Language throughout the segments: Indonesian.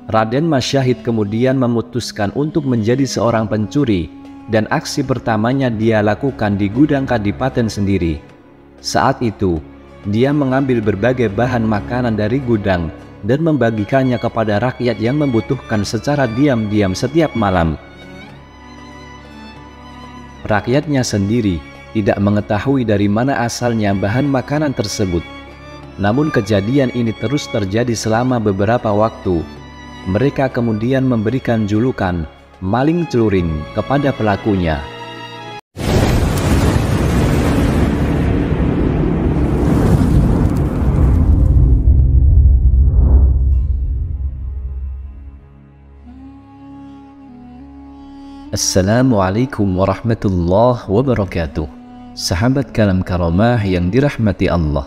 Raden Masyahid kemudian memutuskan untuk menjadi seorang pencuri, dan aksi pertamanya dia lakukan di gudang kadipaten sendiri. Saat itu, dia mengambil berbagai bahan makanan dari gudang dan membagikannya kepada rakyat yang membutuhkan secara diam-diam setiap malam. Rakyatnya sendiri tidak mengetahui dari mana asalnya bahan makanan tersebut. Namun kejadian ini terus terjadi selama beberapa waktu. Mereka kemudian memberikan julukan maling celuring kepada pelakunya. Assalamualaikum warahmatullahi wabarakatuh. Sahabat Kalam Karamah yang dirahmati Allah.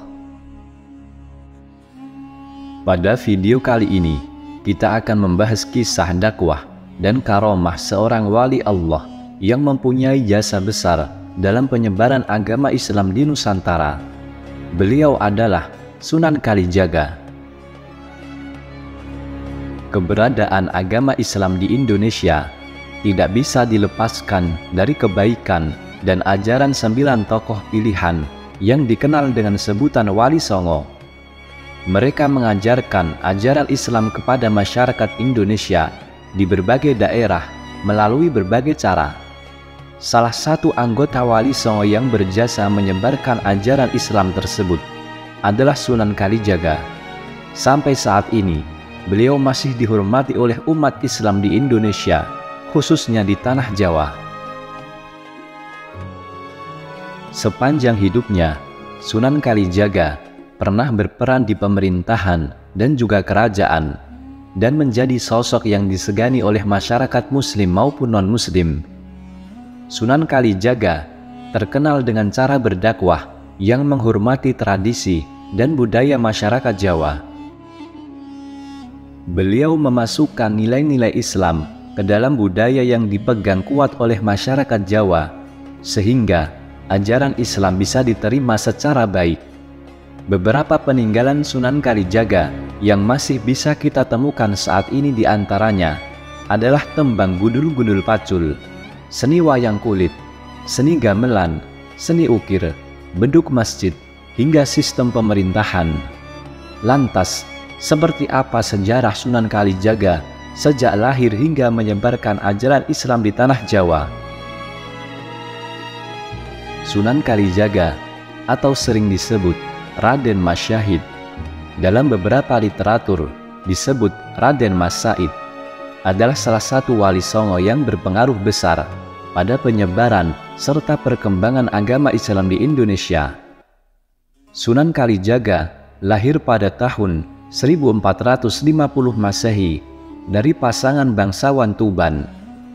Pada video kali ini, kita akan membahas kisah dakwah dan karamah seorang wali Allah yang mempunyai jasa besar dalam penyebaran agama Islam di Nusantara. Beliau adalah Sunan Kalijaga. Keberadaan agama Islam di Indonesia tidak bisa dilepaskan dari kebaikan dan ajaran 9 tokoh pilihan yang dikenal dengan sebutan Wali Songo. Mereka mengajarkan ajaran Islam kepada masyarakat Indonesia di berbagai daerah melalui berbagai cara. Salah satu anggota Wali Songo yang berjasa menyebarkan ajaran Islam tersebut adalah Sunan Kalijaga. Sampai saat ini, beliau masih dihormati oleh umat Islam di Indonesia, khususnya di tanah Jawa. Sepanjang hidupnya, Sunan Kalijaga pernah berperan di pemerintahan dan juga kerajaan, dan menjadi sosok yang disegani oleh masyarakat muslim maupun non-muslim. Sunan Kalijaga terkenal dengan cara berdakwah yang menghormati tradisi dan budaya masyarakat Jawa. Beliau memasukkan nilai-nilai Islam ke dalam budaya yang dipegang kuat oleh masyarakat Jawa, sehingga ajaran Islam bisa diterima secara baik. Beberapa peninggalan Sunan Kalijaga yang masih bisa kita temukan saat ini diantaranya adalah tembang gundul-gundul pacul, seni wayang kulit, seni gamelan, seni ukir, beduk masjid, hingga sistem pemerintahan. Lantas, seperti apa sejarah Sunan Kalijaga sejak lahir hingga menyebarkan ajaran Islam di tanah Jawa? Sunan Kalijaga atau sering disebut Raden Masyahid, dalam beberapa literatur disebut Raden Mas Said, adalah salah satu wali songo yang berpengaruh besar pada penyebaran serta perkembangan agama Islam di Indonesia. Sunan Kalijaga lahir pada tahun 1450 Masehi dari pasangan bangsawan Tuban,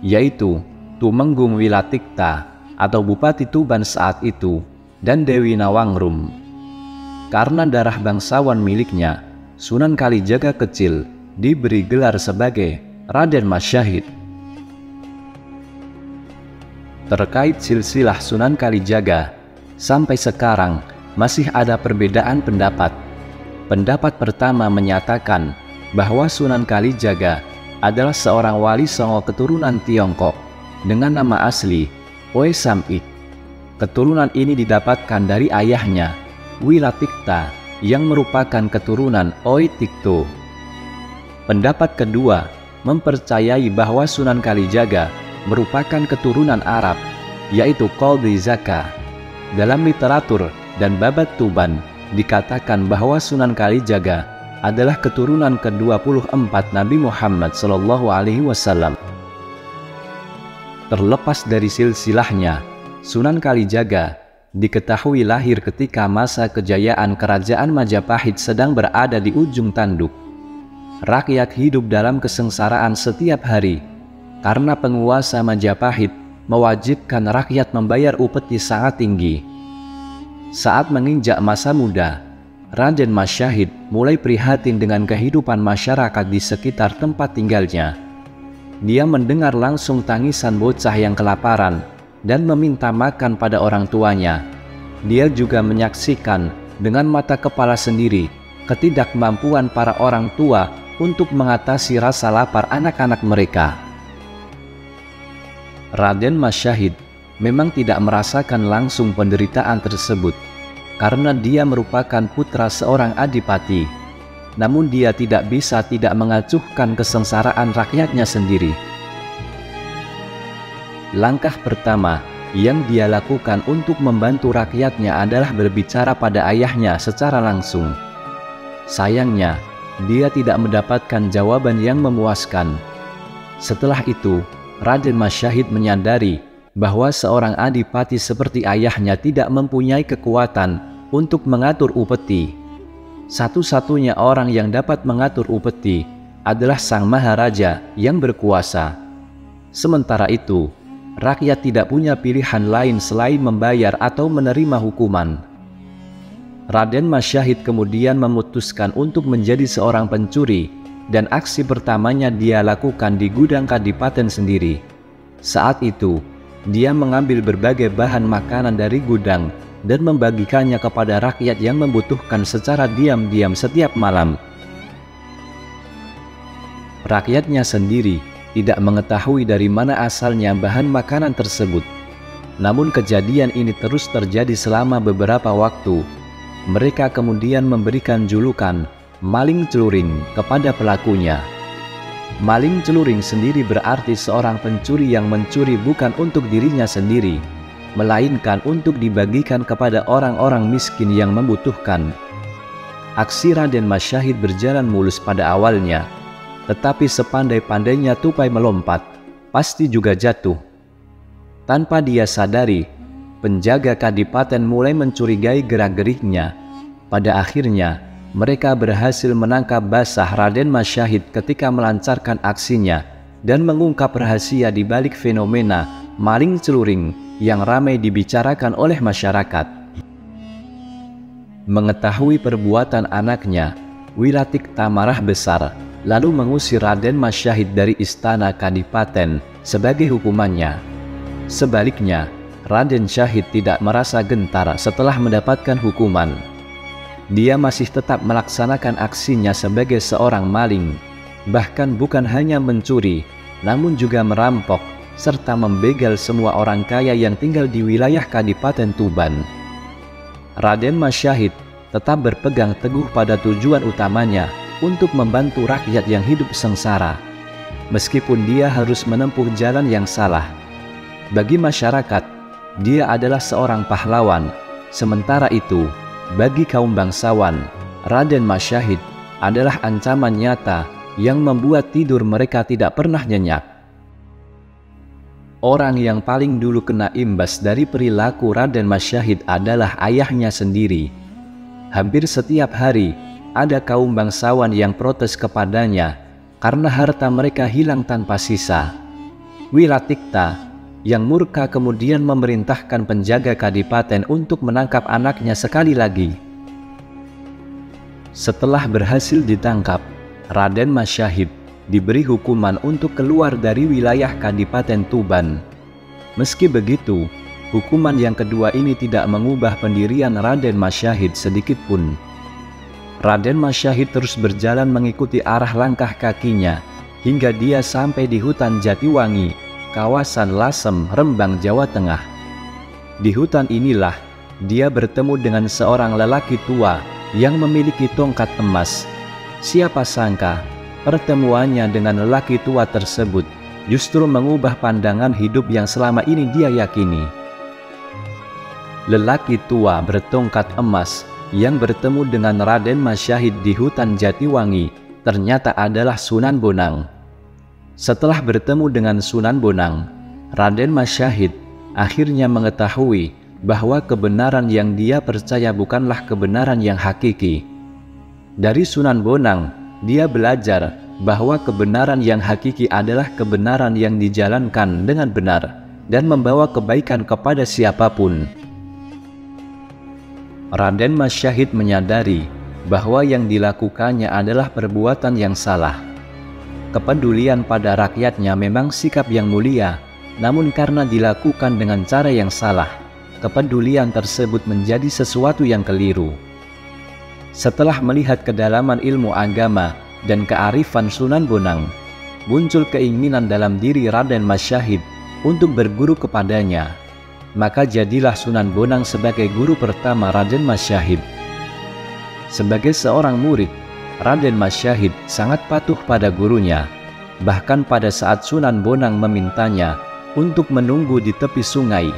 yaitu Tumenggung Wilatikta atau Bupati Tuban saat itu, dan Dewi Nawangrum. Karena darah bangsawan miliknya, Sunan Kalijaga kecil diberi gelar sebagai Raden Masyahid. Terkait silsilah Sunan Kalijaga, sampai sekarang masih ada perbedaan pendapat. Pendapat pertama menyatakan bahwa Sunan Kalijaga adalah seorang wali songo keturunan Tiongkok dengan nama asli Oe Samit. Keturunan ini didapatkan dari ayahnya, Wilatikta, yang merupakan keturunan Oe Tikto. Pendapat kedua mempercayai bahwa Sunan Kalijaga merupakan keturunan Arab, yaitu Qadhi Zaka. Dalam literatur dan babat Tuban dikatakan bahwa Sunan Kalijaga adalah keturunan ke-24 Nabi Muhammad SAW. Terlepas dari silsilahnya, Sunan Kalijaga diketahui lahir ketika masa kejayaan Kerajaan Majapahit sedang berada di ujung tanduk. Rakyat hidup dalam kesengsaraan setiap hari karena penguasa Majapahit mewajibkan rakyat membayar upeti sangat tinggi. Saat menginjak masa muda, Raden Masyahid mulai prihatin dengan kehidupan masyarakat di sekitar tempat tinggalnya. Dia mendengar langsung tangisan bocah yang kelaparan dan meminta makan pada orang tuanya. Dia juga menyaksikan dengan mata kepala sendiri ketidakmampuan para orang tua untuk mengatasi rasa lapar anak-anak mereka. Raden Masyahid memang tidak merasakan langsung penderitaan tersebut karena dia merupakan putra seorang adipati. Namun dia tidak bisa tidak mengacuhkan kesengsaraan rakyatnya sendiri. Langkah pertama yang dia lakukan untuk membantu rakyatnya adalah berbicara pada ayahnya secara langsung. Sayangnya, dia tidak mendapatkan jawaban yang memuaskan. Setelah itu, Raden Masyahid menyadari bahwa seorang adipati seperti ayahnya tidak mempunyai kekuatan untuk mengatur upeti. Satu-satunya orang yang dapat mengatur upeti adalah Sang Maharaja yang berkuasa. Sementara itu, rakyat tidak punya pilihan lain selain membayar atau menerima hukuman. Raden Masyahid kemudian memutuskan untuk menjadi seorang pencuri, dan aksi pertamanya dia lakukan di gudang kadipaten sendiri. Saat itu, dia mengambil berbagai bahan makanan dari gudang dan membagikannya kepada rakyat yang membutuhkan secara diam-diam setiap malam. Rakyatnya sendiri tidak mengetahui dari mana asalnya bahan makanan tersebut. Namun kejadian ini terus terjadi selama beberapa waktu. Mereka kemudian memberikan julukan maling celuring kepada pelakunya. Maling celuring sendiri berarti seorang pencuri yang mencuri bukan untuk dirinya sendiri, melainkan untuk dibagikan kepada orang-orang miskin yang membutuhkan. Aksi Raden Masyahid berjalan mulus pada awalnya, tetapi sepandai-pandainya tupai melompat, pasti juga jatuh. Tanpa dia sadari, penjaga kadipaten mulai mencurigai gerak-geriknya. Pada akhirnya, mereka berhasil menangkap basah Raden Masyahid ketika melancarkan aksinya dan mengungkap rahasia di balik fenomena maling celuring yang ramai dibicarakan oleh masyarakat. Mengetahui perbuatan anaknya, Wilatikta marah besar, lalu mengusir Raden Masyahid dari istana kadipaten sebagai hukumannya. Sebaliknya, Raden Syahid tidak merasa gentar setelah mendapatkan hukuman. Dia masih tetap melaksanakan aksinya sebagai seorang maling, bahkan bukan hanya mencuri, namun juga merampok serta membegal semua orang kaya yang tinggal di wilayah Kadipaten Tuban. Raden Masyahid tetap berpegang teguh pada tujuan utamanya untuk membantu rakyat yang hidup sengsara, meskipun dia harus menempuh jalan yang salah. Bagi masyarakat, dia adalah seorang pahlawan. Sementara itu, bagi kaum bangsawan, Raden Masyahid adalah ancaman nyata yang membuat tidur mereka tidak pernah nyenyak. Orang yang paling dulu kena imbas dari perilaku Raden Masyahid adalah ayahnya sendiri. Hampir setiap hari, ada kaum bangsawan yang protes kepadanya karena harta mereka hilang tanpa sisa. Wilatikta yang murka kemudian memerintahkan penjaga kadipaten untuk menangkap anaknya sekali lagi. Setelah berhasil ditangkap, Raden Masyahid diberi hukuman untuk keluar dari wilayah Kadipaten Tuban. Meski begitu, hukuman yang kedua ini tidak mengubah pendirian Raden Masyahid sedikitpun. Raden Masyahid terus berjalan mengikuti arah langkah kakinya hingga dia sampai di hutan Jatiwangi, kawasan Lasem, Rembang, Jawa Tengah. Di hutan inilah dia bertemu dengan seorang lelaki tua yang memiliki tongkat emas. Siapa sangka pertemuannya dengan lelaki tua tersebut justru mengubah pandangan hidup yang selama ini dia yakini. Lelaki tua bertongkat emas yang bertemu dengan Raden Masyahid di hutan Jatiwangi ternyata adalah Sunan Bonang. Setelah bertemu dengan Sunan Bonang, Raden Masyahid akhirnya mengetahui bahwa kebenaran yang dia percaya bukanlah kebenaran yang hakiki. Dari Sunan Bonang, dia belajar bahwa kebenaran yang hakiki adalah kebenaran yang dijalankan dengan benar dan membawa kebaikan kepada siapapun. Raden Masyahid menyadari bahwa yang dilakukannya adalah perbuatan yang salah. Kepedulian pada rakyatnya memang sikap yang mulia, namun karena dilakukan dengan cara yang salah, kepedulian tersebut menjadi sesuatu yang keliru. Setelah melihat kedalaman ilmu agama dan kearifan Sunan Bonang, muncul keinginan dalam diri Raden Mas Syahid untuk berguru kepadanya. Maka jadilah Sunan Bonang sebagai guru pertama Raden Mas Syahid. Sebagai seorang murid, Raden Mas Syahid sangat patuh pada gurunya. Bahkan pada saat Sunan Bonang memintanya untuk menunggu di tepi sungai,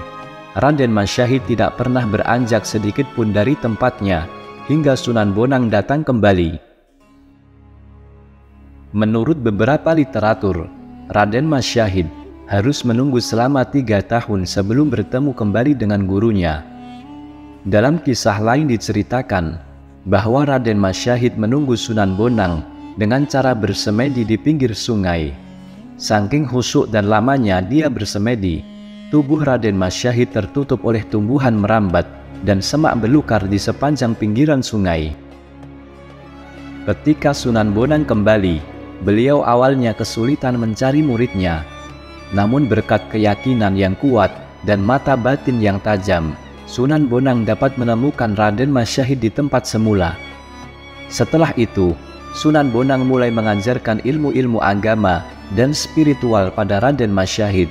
Raden Mas Syahid tidak pernah beranjak sedikit pun dari tempatnya hingga Sunan Bonang datang kembali. Menurut beberapa literatur, Raden Mas Syahid harus menunggu selama 3 tahun sebelum bertemu kembali dengan gurunya. Dalam kisah lain diceritakan bahwa Raden Mas Syahid menunggu Sunan Bonang dengan cara bersemedi di pinggir sungai. Saking khusyuk dan lamanya dia bersemedi, tubuh Raden Mas Syahid tertutup oleh tumbuhan merambat dan semak belukar di sepanjang pinggiran sungai. Ketika Sunan Bonang kembali, beliau awalnya kesulitan mencari muridnya. Namun berkat keyakinan yang kuat dan mata batin yang tajam, Sunan Bonang dapat menemukan Raden Mas Syahid di tempat semula. Setelah itu, Sunan Bonang mulai mengajarkan ilmu-ilmu agama dan spiritual pada Raden Mas Syahid.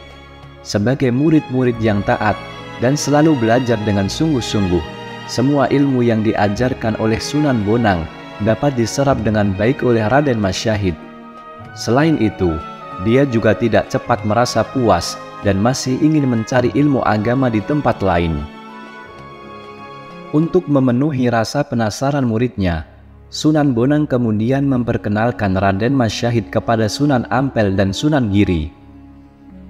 Sebagai murid-murid yang taat dan selalu belajar dengan sungguh-sungguh, semua ilmu yang diajarkan oleh Sunan Bonang dapat diserap dengan baik oleh Raden Mas Syahid. Selain itu, dia juga tidak cepat merasa puas dan masih ingin mencari ilmu agama di tempat lain. Untuk memenuhi rasa penasaran muridnya, Sunan Bonang kemudian memperkenalkan Raden Mas Syahid kepada Sunan Ampel dan Sunan Giri.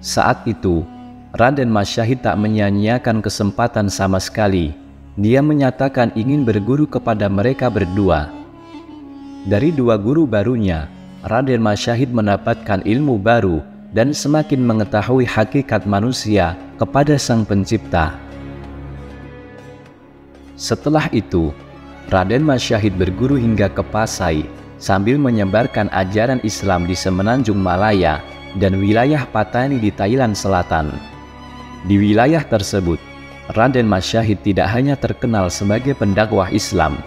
Saat itu, Raden Mas Syahid tak menyia-nyiakan kesempatan sama sekali. Dia menyatakan ingin berguru kepada mereka berdua. Dari 2 guru barunya, Raden Mas Syahid mendapatkan ilmu baru dan semakin mengetahui hakikat manusia kepada Sang Pencipta. Setelah itu, Raden Mas Syahid berguru hingga ke Pasai sambil menyebarkan ajaran Islam di semenanjung Malaya dan wilayah Patani di Thailand Selatan. Di wilayah tersebut, Raden Mas Syahid tidak hanya terkenal sebagai pendakwah Islam,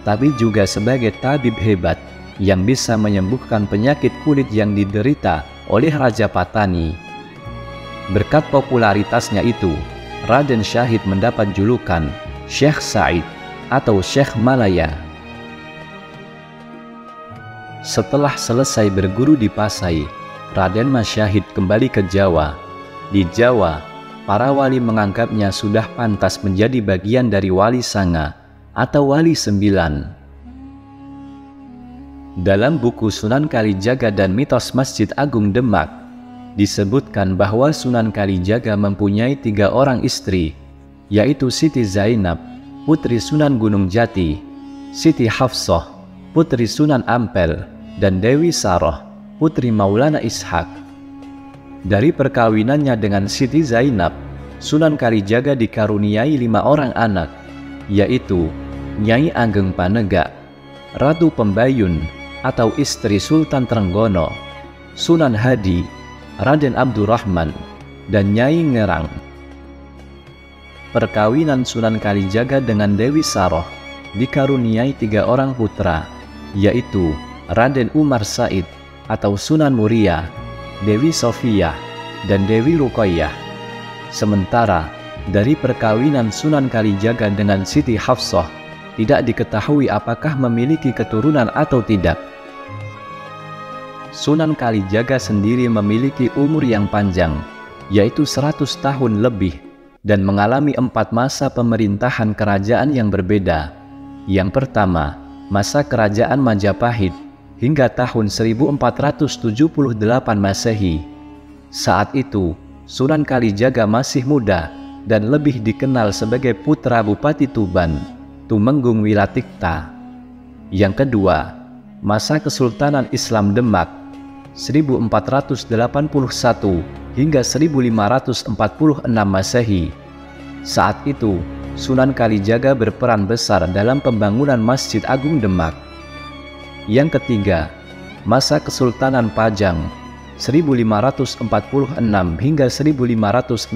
tapi juga sebagai tabib hebat yang bisa menyembuhkan penyakit kulit yang diderita oleh Raja Patani. Berkat popularitasnya itu, Raden Syahid mendapat julukan Syekh Said atau Syekh Malaya. Setelah selesai berguru di Pasai, Raden Mas Syahid kembali ke Jawa. Di Jawa, para wali menganggapnya sudah pantas menjadi bagian dari Wali Sanga atau Wali 9. Dalam buku Sunan Kalijaga dan Mitos Masjid Agung Demak, disebutkan bahwa Sunan Kalijaga mempunyai 3 orang istri, yaitu Siti Zainab, putri Sunan Gunung Jati, Siti Hafsah, putri Sunan Ampel, dan Dewi Saroh, putri Maulana Ishak. Dari perkawinannya dengan Siti Zainab, Sunan Kalijaga dikaruniai 5 orang anak, yaitu Nyai Ageng Panegak, Ratu Pembayun atau istri Sultan Trenggono, Sunan Hadi, Raden Abdurrahman, dan Nyai Ngerang. Perkawinan Sunan Kalijaga dengan Dewi Saroh dikaruniai 3 orang putra, yaitu Raden Umar Said atau Sunan Muria, Dewi Sofiyah, dan Dewi Ruqayyah. Sementara dari perkawinan Sunan Kalijaga dengan Siti Hafsah tidak diketahui apakah memiliki keturunan atau tidak. Sunan Kalijaga sendiri memiliki umur yang panjang, yaitu 100 tahun lebih, dan mengalami 4 masa pemerintahan kerajaan yang berbeda. Yang pertama, masa kerajaan Majapahit hingga tahun 1478 Masehi. Saat itu, Sunan Kalijaga masih muda dan lebih dikenal sebagai putra Bupati Tuban, Tumenggung Wilatikta. Yang kedua, masa Kesultanan Islam Demak 1481 hingga 1546 Masehi. Saat itu, Sunan Kalijaga berperan besar dalam pembangunan Masjid Agung Demak. Yang ketiga, masa Kesultanan Pajang 1546 hingga 1568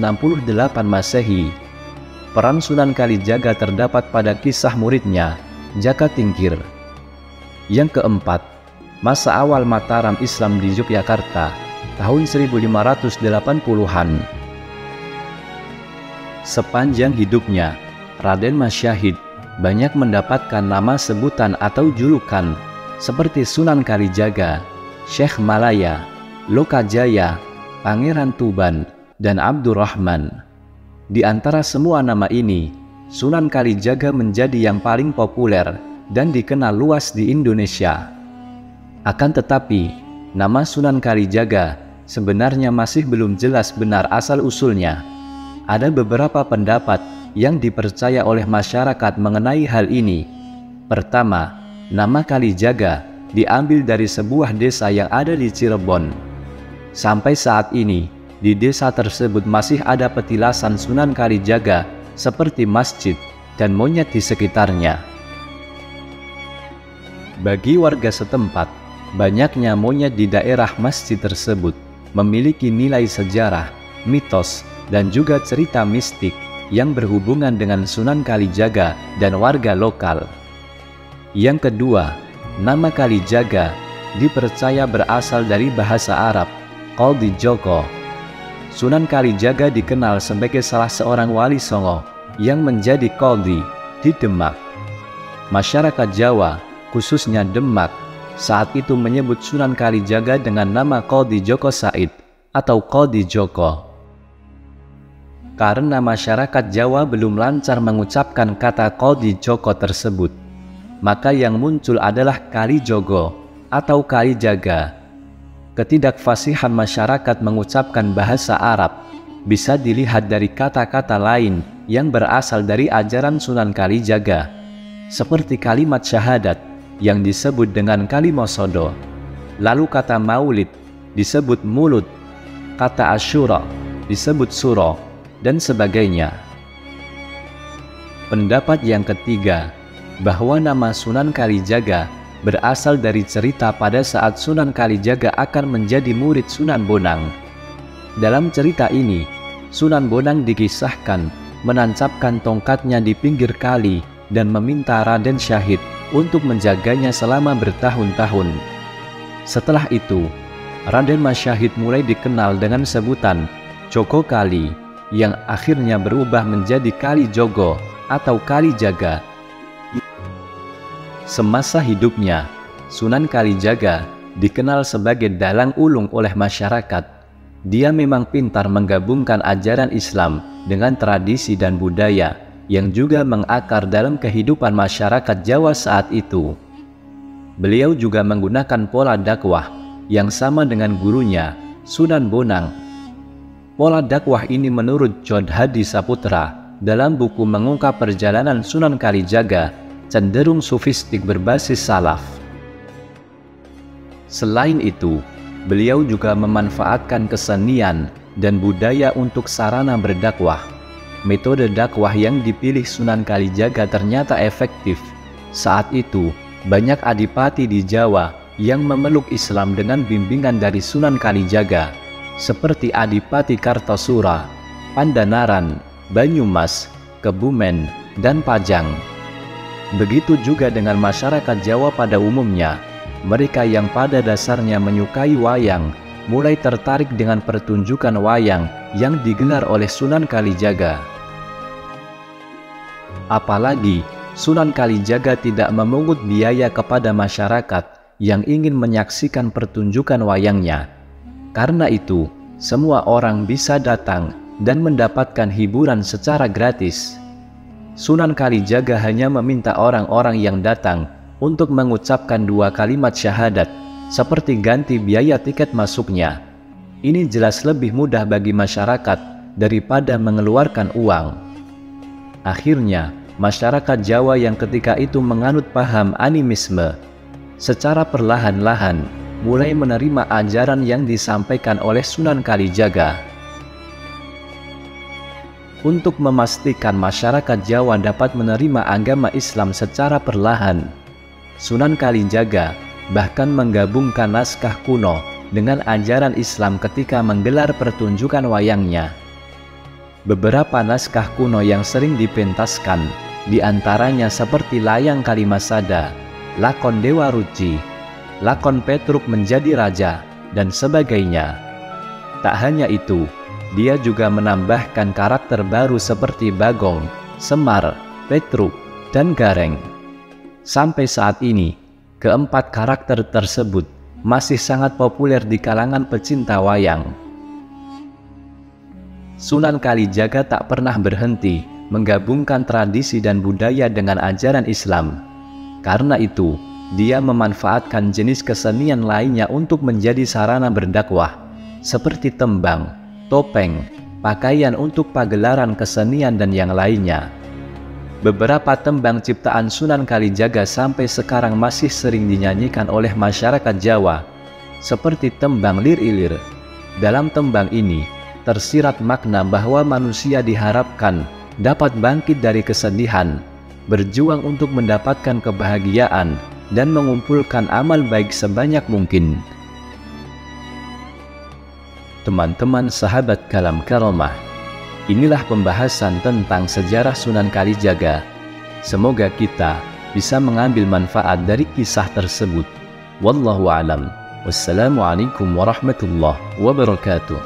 Masehi. Peran Sunan Kalijaga terdapat pada kisah muridnya, Jaka Tingkir. Yang keempat, masa awal Mataram Islam di Yogyakarta, tahun 1580-an. Sepanjang hidupnya, Raden Mas Syahid banyak mendapatkan nama sebutan atau julukan seperti Sunan Kalijaga, Syekh Malaya, Lokajaya, Pangeran Tuban, dan Abdurrahman. Di antara semua nama ini, Sunan Kalijaga menjadi yang paling populer dan dikenal luas di Indonesia. Akan tetapi, nama Sunan Kalijaga sebenarnya masih belum jelas benar asal-usulnya. Ada beberapa pendapat yang dipercaya oleh masyarakat mengenai hal ini. Pertama, nama Kalijaga diambil dari sebuah desa yang ada di Cirebon. Sampai saat ini, di desa tersebut masih ada petilasan Sunan Kalijaga seperti masjid dan monyet di sekitarnya. Bagi warga setempat, banyaknya monyet di daerah masjid tersebut memiliki nilai sejarah, mitos, dan juga cerita mistik yang berhubungan dengan Sunan Kalijaga dan warga lokal. Yang kedua, nama Kalijaga dipercaya berasal dari bahasa Arab, Qadhi Joko. Sunan Kalijaga dikenal sebagai salah seorang wali songo yang menjadi qadhi di Demak. Masyarakat Jawa, khususnya Demak, saat itu menyebut Sunan Kalijaga dengan nama Qadhi Joko Said atau Qadhi Joko. Karena masyarakat Jawa belum lancar mengucapkan kata Qadhi Joko tersebut, maka yang muncul adalah Kalijogo atau Kalijaga. Ketidakfasihan masyarakat mengucapkan bahasa Arab bisa dilihat dari kata-kata lain yang berasal dari ajaran Sunan Kalijaga, seperti kalimat syahadat yang disebut dengan kalimosodo, lalu kata maulid disebut mulut, kata asyura disebut suro, dan sebagainya. Pendapat yang ketiga, bahwa nama Sunan Kalijaga berasal dari cerita pada saat Sunan Kalijaga akan menjadi murid Sunan Bonang. Dalam cerita ini, Sunan Bonang dikisahkan menancapkan tongkatnya di pinggir kali dan meminta Raden Syahid untuk menjaganya selama bertahun-tahun. Setelah itu, Raden Mas Syahid mulai dikenal dengan sebutan Joko Kali, yang akhirnya berubah menjadi Kalijogo atau Kalijaga. Semasa hidupnya, Sunan Kalijaga dikenal sebagai dalang ulung oleh masyarakat. Dia memang pintar menggabungkan ajaran Islam dengan tradisi dan budaya yang juga mengakar dalam kehidupan masyarakat Jawa saat itu. Beliau juga menggunakan pola dakwah yang sama dengan gurunya, Sunan Bonang. Pola dakwah ini menurut Jodhadi Saputra dalam buku Mengungkap Perjalanan Sunan Kalijaga cenderung sufistik berbasis salaf. Selain itu, beliau juga memanfaatkan kesenian dan budaya untuk sarana berdakwah. Metode dakwah yang dipilih Sunan Kalijaga ternyata efektif. Saat itu, banyak adipati di Jawa yang memeluk Islam dengan bimbingan dari Sunan Kalijaga, seperti Adipati Kartosura, Pandanaran, Banyumas, Kebumen, dan Pajang. Begitu juga dengan masyarakat Jawa pada umumnya. Mereka yang pada dasarnya menyukai wayang mulai tertarik dengan pertunjukan wayang yang digelar oleh Sunan Kalijaga. Apalagi Sunan Kalijaga tidak memungut biaya kepada masyarakat yang ingin menyaksikan pertunjukan wayangnya. Karena itu, semua orang bisa datang dan mendapatkan hiburan secara gratis. Sunan Kalijaga hanya meminta orang-orang yang datang untuk mengucapkan 2 kalimat syahadat, seperti ganti biaya tiket masuknya. Ini jelas lebih mudah bagi masyarakat daripada mengeluarkan uang. Akhirnya, masyarakat Jawa yang ketika itu menganut paham animisme, secara perlahan-lahan mulai menerima ajaran yang disampaikan oleh Sunan Kalijaga. Untuk memastikan masyarakat Jawa dapat menerima agama Islam secara perlahan, Sunan Kalijaga bahkan menggabungkan naskah kuno dengan ajaran Islam ketika menggelar pertunjukan wayangnya. Beberapa naskah kuno yang sering dipentaskan, diantaranya seperti Layang Kalimasada, Lakon Dewa Ruci, lakon Petruk menjadi raja, dan sebagainya. Tak hanya itu, dia juga menambahkan karakter baru seperti Bagong, Semar, Petruk, dan Gareng. Sampai saat ini, keempat karakter tersebut masih sangat populer di kalangan pecinta wayang. Sunan Kalijaga tak pernah berhenti menggabungkan tradisi dan budaya dengan ajaran Islam. Karena itu, dia memanfaatkan jenis kesenian lainnya untuk menjadi sarana berdakwah, seperti tembang, topeng, pakaian untuk pagelaran kesenian, dan yang lainnya. Beberapa tembang ciptaan Sunan Kalijaga sampai sekarang masih sering dinyanyikan oleh masyarakat Jawa, seperti tembang Lir Ilir. Dalam tembang ini, tersirat makna bahwa manusia diharapkan dapat bangkit dari kesedihan, berjuang untuk mendapatkan kebahagiaan, dan mengumpulkan amal baik sebanyak mungkin. Teman-teman sahabat Kalam Karomah, inilah pembahasan tentang sejarah Sunan Kalijaga. Semoga kita bisa mengambil manfaat dari kisah tersebut. Wallahu a'lam. Wassalamualaikum warahmatullahi wabarakatuh.